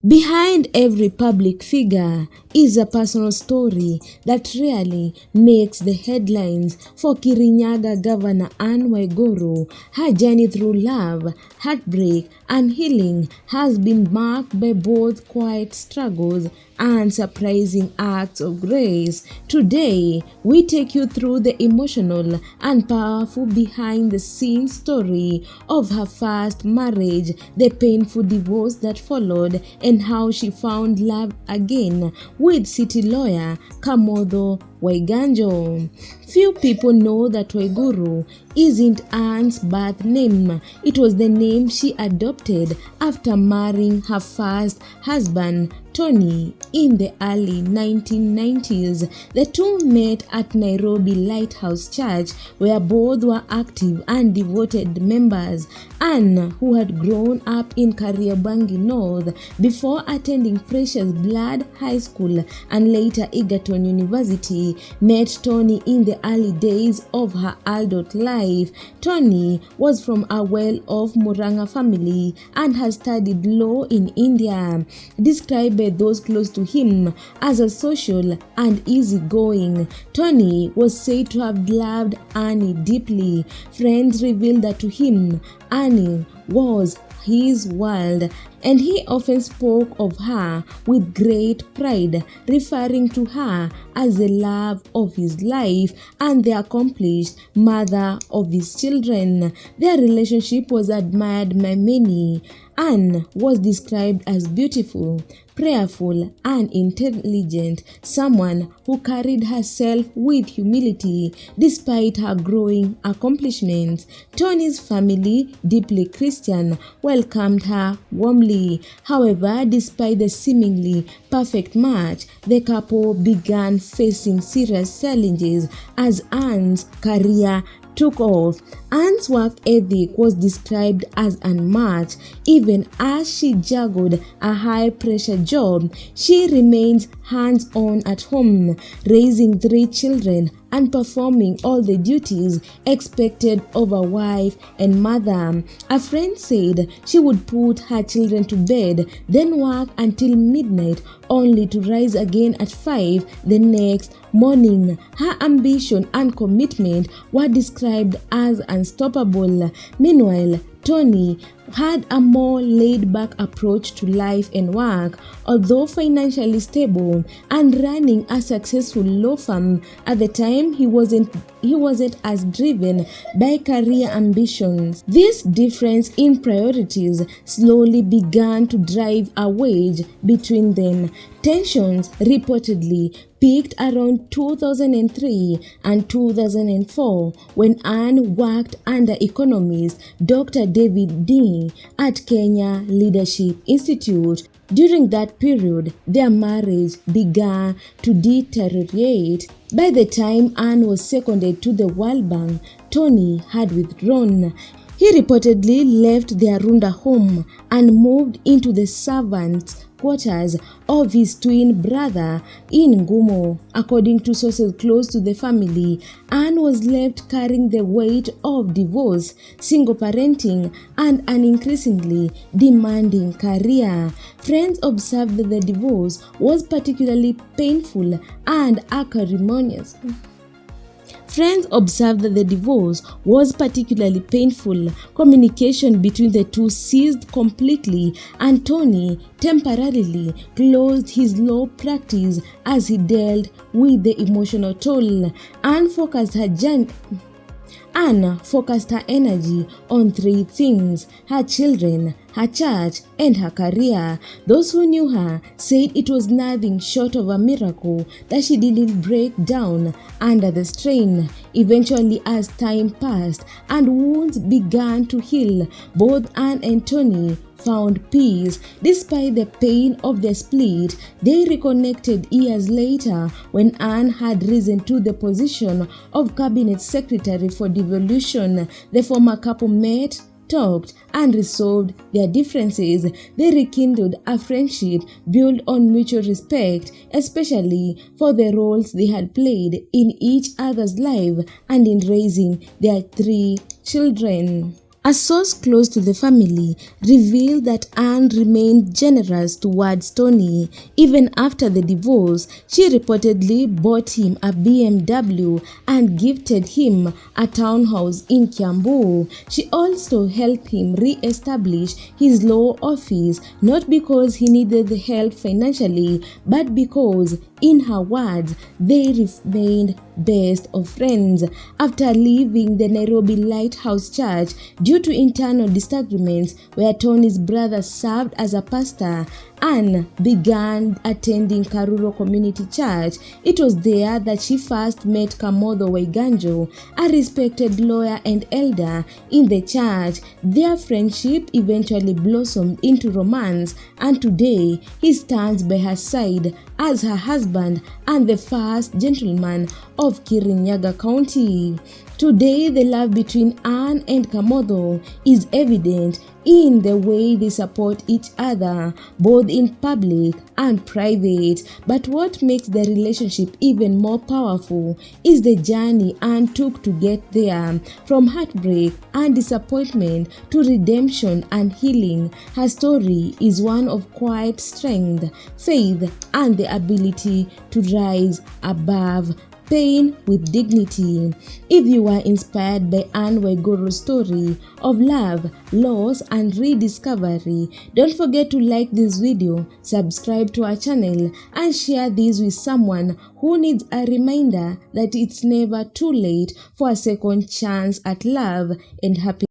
Behind every public figure is a personal story that rarely makes the headlines. For Kirinyaga Governor Anne Waiguru, her journey through love, heartbreak, and healing has been marked by both quiet struggles and surprising acts of grace. Today, we take you through the emotional and powerful behind-the-scenes story of her first marriage, the painful divorce that followed, and how she found love again with city lawyer Kamotho Waiganjo. Few people know that Waiguru isn't Anne's birth name. It was the name she adopted after marrying her first husband, Tony, in the early 1990s. The two met at Nairobi Lighthouse Church, where both were active and devoted members. Anne, who had grown up in Kariobangi North before attending Precious Blood High School and later Egerton University, met Tony in the early days of her adult life. Tony was from a well-off Murang'a family and has studied law in India. Described by those close to him as a social and easygoing, Tony was said to have loved Annie deeply. Friends revealed that to him, Annie was his world, and he often spoke of her with great pride, referring to her as the love of his life and the accomplished mother of his children. Their relationship was admired by many. Anne was described as beautiful, prayerful, and intelligent, someone who carried herself with humility despite her growing accomplishments. Tony's family, deeply Christian, welcomed her warmly. However, despite the seemingly perfect match, the couple began facing serious challenges as Anne's career took off. Anne's work ethic was described as unmatched. Even as she juggled a high-pressure job, she remains hands-on at home, raising 3 children and performing all the duties expected of a wife and mother. A friend said she would put her children to bed, then work until midnight, only to rise again at 5 the next morning. Her ambition and commitment were described as unstoppable. Meanwhile, Tony had a more laid-back approach to life and work. Although financially stable and running a successful law firm, at the time he wasn't as driven by career ambitions. This difference in priorities slowly began to drive a wedge between them. Tensions reportedly peaked around 2003 and 2004 when Anne worked under economist Dr. David Dean at Kenya Leadership Institute. During that period, their marriage began to deteriorate. By the time Anne was seconded to the World Bank, Tony had withdrawn. He reportedly left their Runda home and moved into the servants' quarters of his twin brother in Ngumo. According to sources close to the family, Anne was left carrying the weight of divorce, single parenting, and an increasingly demanding career. Friends observed that the divorce was particularly painful and acrimonious. Friends observed that the divorce was particularly painful. Communication between the two ceased completely, and Tony temporarily closed his law practice as he dealt with the emotional toll. Anne focused her energy on 3 things: her children, her church, and her career. Those who knew her said it was nothing short of a miracle that she didn't break down under the strain. Eventually, as time passed and wounds began to heal, both Anne and Tony found peace. Despite the pain of their split, they reconnected years later when Anne had risen to the position of Cabinet Secretary for Devolution. The former couple met, talked, and resolved their differences. They rekindled a friendship built on mutual respect, especially for the roles they had played in each other's life and in raising their 3 children. A source close to the family revealed that Anne remained generous towards Tony. Even after the divorce, she reportedly bought him a BMW and gifted him a townhouse in Kiambu. She also helped him re-establish his law office, not because he needed the help financially, but because, in her words, they remained best of friends. After leaving the Nairobi Lighthouse Church due to internal disagreements where Tony's brother served as a pastor, Anne began attending Karuro Community Church. It was there that she first met Kamotho Waiganjo, a respected lawyer and elder in the church. Their friendship eventually blossomed into romance, and today he stands by her side as her husband and the first gentleman of Kirinyaga County. Today, the love between Anne and Kamotho is evident in the way they support each other, both in public and private. But what makes the relationship even more powerful is the journey Anne took to get there. From heartbreak and disappointment to redemption and healing, her story is one of quiet strength, faith, and the ability to rise above pain with dignity. If you are inspired by Anne Waiguru's story of love, loss, and rediscovery, don't forget to like this video, subscribe to our channel, and share this with someone who needs a reminder that it's never too late for a second chance at love and happiness.